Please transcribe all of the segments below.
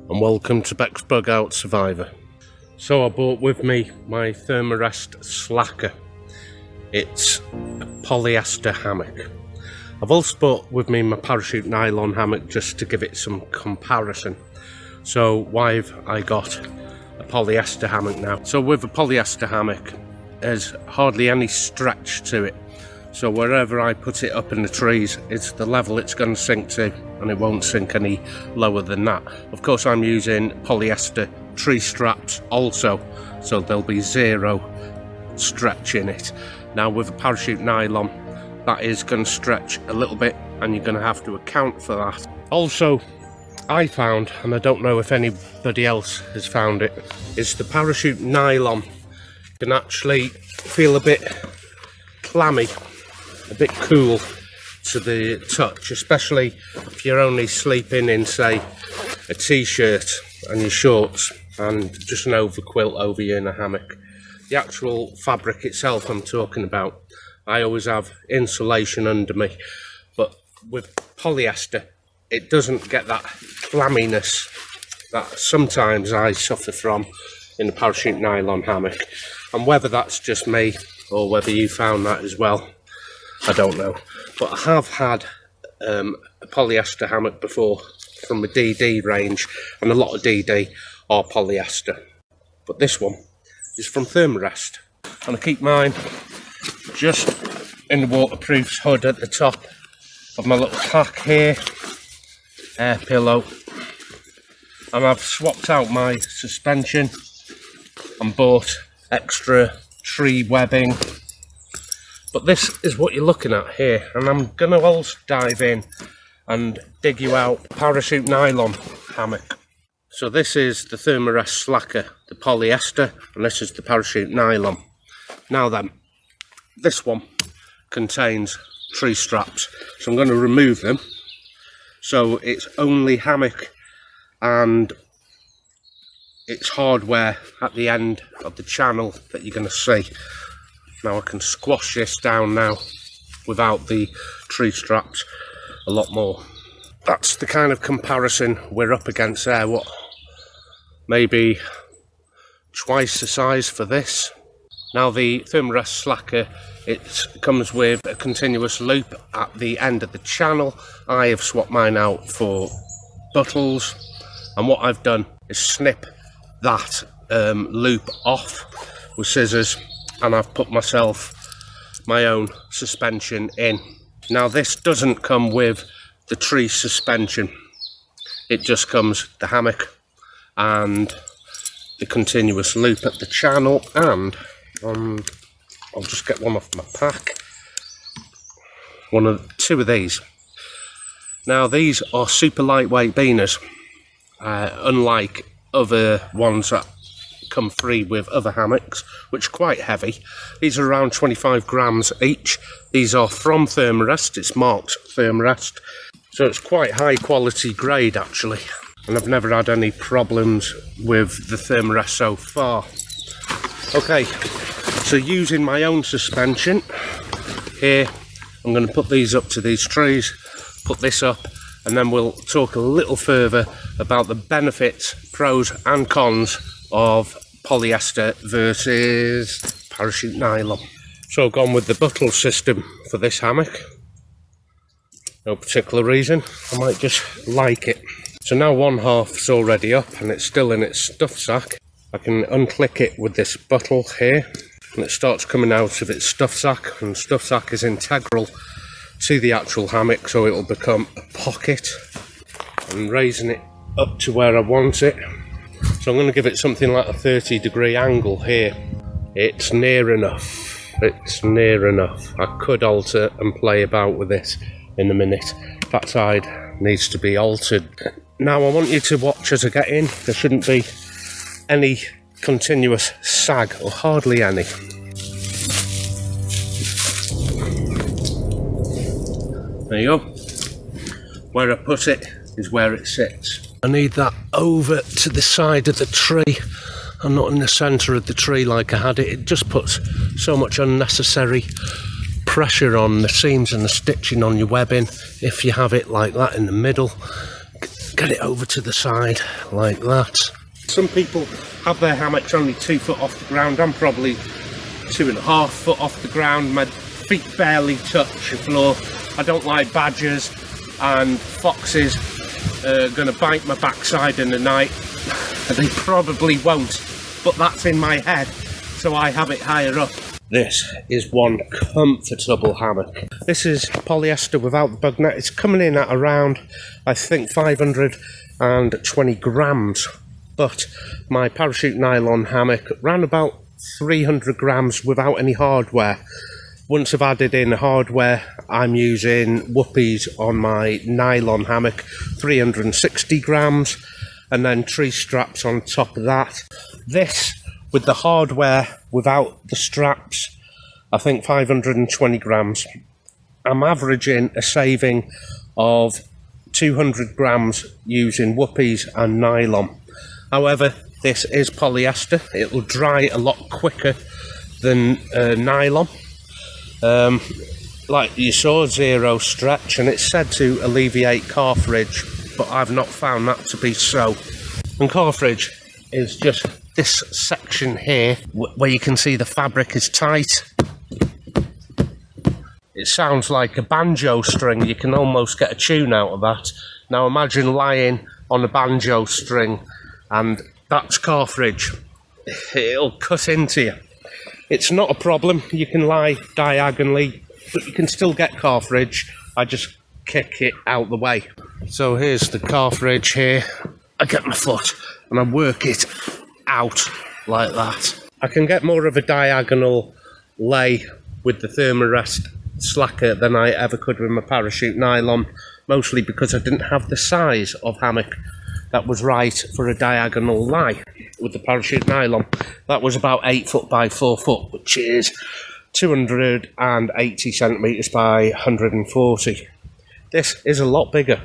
and welcome to bexbugoutsurvivor. So I brought with me my therm-a-rest slacker. It's a polyester hammock. I've also brought with me my parachute nylon hammock just to give it some comparison. So why have I got a polyester hammock now? So with a polyester hammock, there's hardly any stretch to it. So wherever I put it up in the trees, it's the level it's going to sink to, and it won't sink any lower than that. Of course, I'm using polyester tree straps also, so there'll be zero stretch in it. Now with a parachute nylon, that is going to stretch a little bit, and you're going to have to account for that. Also, I found, and I don't know if anybody else has found it, is the parachute nylon can actually feel a bit clammy, a bit cool to the touch, especially if you're only sleeping in, say, a t-shirt and your shorts and just an overquilt over you in a hammock. The actual fabric itself I'm talking about, I always have insulation under me, but with polyester it doesn't get that clamminess that sometimes I suffer from in the parachute nylon hammock. And whether that's just me or whether you found that as well, I don't know. But I have had a polyester hammock before from a DD range, and a lot of DD are polyester. But this one is from therm-a-rest, and I keep mine just in the waterproof hood at the top of my little pack here, air pillow. And I've swapped out my suspension and bought extra tree webbing. But this is what you're looking at here, and I'm going to also dive in and dig you out parachute nylon hammock. So this is the therm-a-rest slacker, the polyester, and this is the parachute nylon. Now then, this one contains tree straps, so I'm going to remove them. So it's only hammock and it's hardware at the end of the channel that you're going to see. Now I can squash this down now without the tree straps a lot more. That's the kind of comparison we're up against there. What, maybe twice the size for this. Now the therm-a-rest slacker, it comes with a continuous loop at the end of the channel. I have swapped mine out for buttles, and what I've done is snip that loop off with scissors, and I've put myself my own suspension in. Now this doesn't come with the tree suspension, it just comes the hammock and the continuous loop at the channel, and I'll just get one off my pack, two of these. Now these are super lightweight beaners, unlike other ones that come free with other hammocks, which are quite heavy. These are around 25 grams each. These are from therm-a-rest, it's marked therm-a-rest, so it's quite high quality grade actually, and I've never had any problems with the therm-a-rest so far. Okay, so using my own suspension here, I'm going to put these up to these trees, put this up, and then we'll talk a little further about the benefits, pros and cons of polyester versus parachute nylon. So I've gone with the buttle system for this hammock. No particular reason, I might just like it. So now one half's already up and it's still in its stuff sack. I can unclick it with this buttle here, and it starts coming out of its stuff sack, and stuff sack is integral to the actual hammock, so it'll become a pocket. I'm raising it up to where I want it. So I'm going to give it something like a 30-degree angle here. It's near enough. It's near enough. I could alter and play about with it in a minute. That side needs to be altered. Now I want you to watch as I get in. There shouldn't be any continuous sag, or hardly any. There you go. Where I put it is where it sits. I need that over to the side of the tree and not in the centre of the tree like I had it. It just puts so much unnecessary pressure on the seams and the stitching on your webbing if you have it like that in the middle. get it over to the side like that. Some people have their hammocks only 2 foot off the ground. I'm probably 2.5 foot off the ground. My feet barely touch the floor. I don't like badgers and foxes going to bite my backside in the night. They probably won't, but that's in my head, so I have it higher up. This is one comfortable hammock. This is polyester without the bug net. It's coming in at around, I think, 520 grams. But my parachute nylon hammock ran about 300 grams without any hardware. Once I've added in hardware, I'm using whoopies on my nylon hammock, 360 grams, and then tree straps on top of that. This, with the hardware without the straps, I think 520 grams. I'm averaging a saving of 200 grams using whoopies and nylon. However, this is polyester. It will dry a lot quicker than nylon. Like you saw, 0 stretch, and it's said to alleviate cartridge, but I've not found that to be so. And cartridge is just this section here where you can see the fabric is tight. It sounds like a banjo string. You can almost get a tune out of that. Now imagine lying on a banjo string, and that's cartridge. It'll cut into you. It's not a problem. You can lie diagonally, but you can still get cartridge. I just kick it out the way. So here's the cartridge here. I get my foot and I work it out like that. I can get more of a diagonal lay with the therm-a-rest slacker than I ever could with my parachute nylon, mostly because I didn't have the size of hammock that was right for a diagonal lie with the parachute nylon. That was about 8 foot by 4 foot, which is 280 centimetres by 140. This is a lot bigger.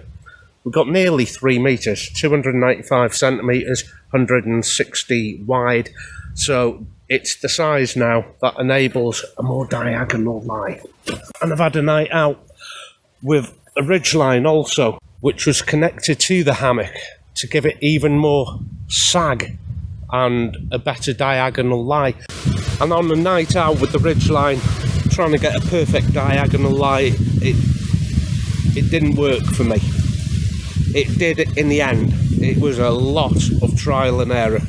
We've got nearly 3 metres, 295 centimetres, 160 wide. So it's the size now that enables a more diagonal lie. And I've had a night out with a ridgeline also, which was connected to the hammock to give it even more sag and a better diagonal lie. And on the night out with the ridgeline, trying to get a perfect diagonal lie, it didn't work for me. It did in the end. It was a lot of trial and error,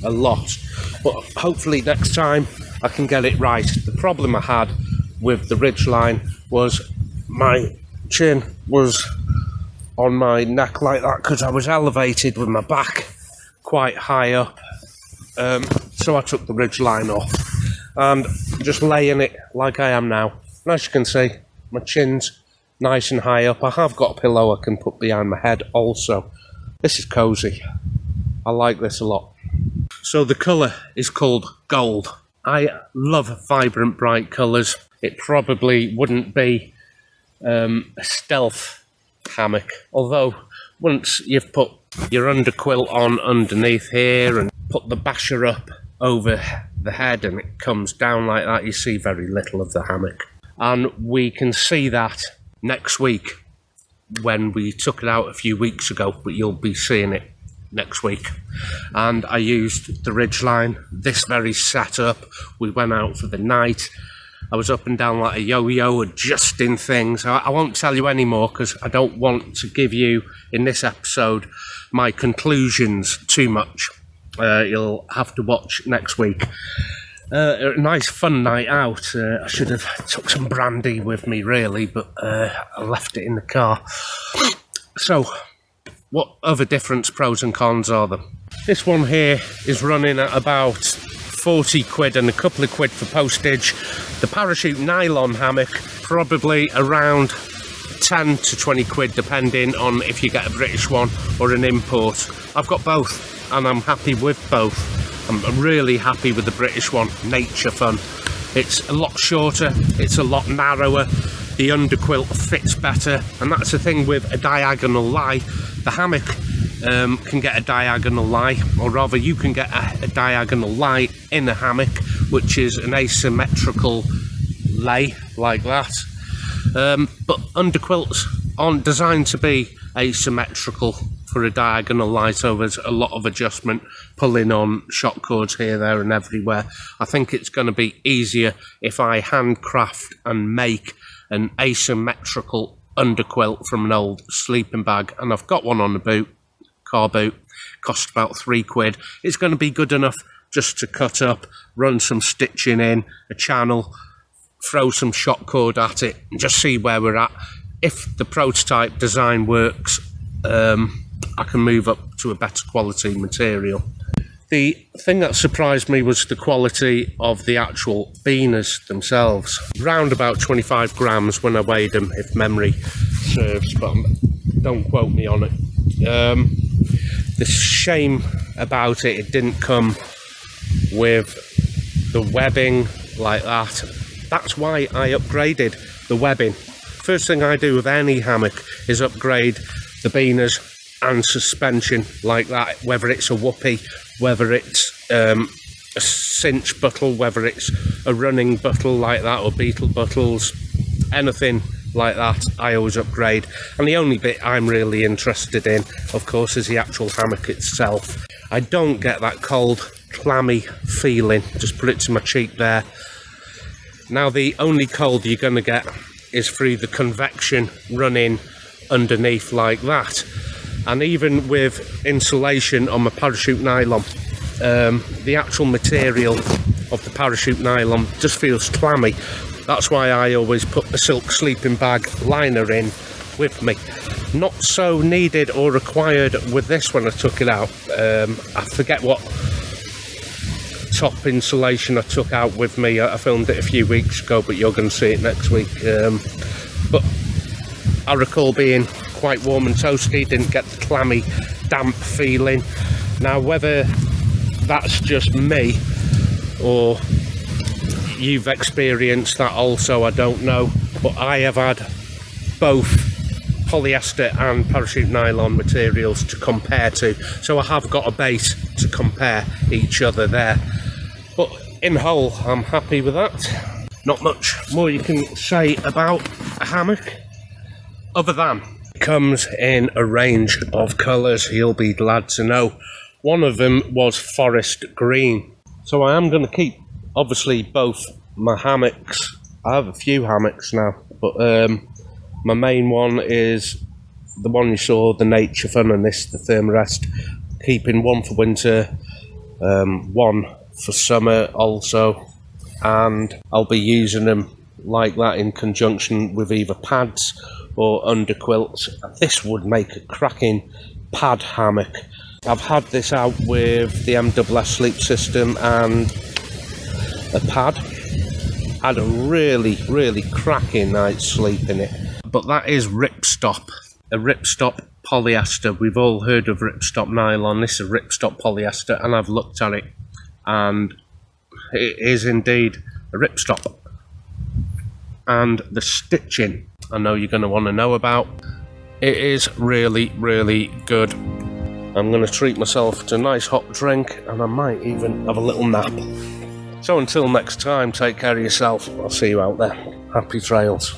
a lot. But hopefully next time I can get it right. The problem I had with the ridgeline was my chin was on my neck like that because I was elevated with my back quite high up. So I took the ridgeline off and just laying it like I am now. And as you can see, my chin's nice and high up. I have got a pillow I can put behind my head also. This is cosy. I like this a lot. So the colour is called gold. I love vibrant bright colours. It probably wouldn't be a stealth hammock, although once you've put your underquilt on underneath here and put the basher up over the head and it comes down like that, you see very little of the hammock. And we can see that next week when we took it out a few weeks ago, but you'll be seeing it next week. And I used the ridgeline, this very setup. We went out for the night. I was up and down like a yo-yo adjusting things. I won't tell you any more because I don't want to give you in this episode my conclusions too much. You'll have to watch next week. A nice fun night out. I should have took some brandy with me really, but I left it in the car. So what other difference, pros and cons are there? This one here is running at about 40 quid and a couple of quid for postage. The parachute nylon hammock probably around 10 to 20 quid depending on if you get a British one or an import. I've got both and I'm happy with both. I'm really happy with the British one, Nature Fun. It's a lot shorter, it's a lot narrower, the underquilt fits better, and that's the thing with a diagonal lie. The hammock can get a diagonal lie, or rather you can get a diagonal lie in a hammock, which is an asymmetrical lay like that. But underquilts aren't designed to be asymmetrical for a diagonal lie, so there's a lot of adjustment, pulling on shock cords here, there and everywhere. I think it's going to be easier if I handcraft and make an asymmetrical underquilt from an old sleeping bag, and I've got one on the boot, car boot, cost about £3. It's going to be good enough just to cut up, run some stitching in, a channel, throw some shock cord at it, and just see where we're at. If the prototype design works, I can move up to a better quality material. The thing that surprised me was the quality of the actual beaners themselves. Round about 25 grams when I weighed them, if memory serves, but don't quote me on it. The shame about it, it didn't come with the webbing like that. That's why I upgraded the webbing. First thing I do with any hammock is upgrade the beaners and suspension like that, whether it's a whoopee, whether it's a cinch buttle, whether it's a running buttle like that, or beetle buttles, anything like that, I always upgrade. And the only bit I'm really interested in, of course, is the actual hammock itself. I don't get that cold, clammy feeling. Just put it to my cheek there. Now, the only cold you're going to get is through the convection running underneath like that. And even with insulation on my parachute nylon, the actual material of the parachute nylon just feels clammy. That's why I always put the silk sleeping bag liner in with me. Not so needed or required with this when I took it out. I forget what top insulation I took out with me. I filmed it a few weeks ago, but you're going to see it next week. But I recall being quite warm and toasty, didn't get the clammy, damp feeling. Now, whether that's just me or you've experienced that also, I don't know, but I have had both polyester and parachute nylon materials to compare to, so I have got a base to compare each other there. But in whole, I'm happy with that. Not much more you can say about a hammock other than it comes in a range of colours, you'll be glad to know. One of them was forest green, so I am going to keep obviously both my hammocks. I have a few hammocks now, but my main one is the one you saw, the Nature Fun, and this, the therm-a-rest. Keeping one for winter, one for summer also, and I'll be using them like that in conjunction with either pads or underquilts. This would make a cracking pad hammock. I've had this out with the MWS sleep system and a pad. Had a really cracking night's sleep in it. But that is ripstop, a ripstop polyester. We've all heard of ripstop nylon. This is ripstop polyester, and I've looked at it, and it is indeed a ripstop. And the stitching, I know you're going to want to know about. It is really good. I'm going to treat myself to a nice hot drink, and I might even have a little nap. So until next time, take care of yourself. I'll see you out there. Happy trails.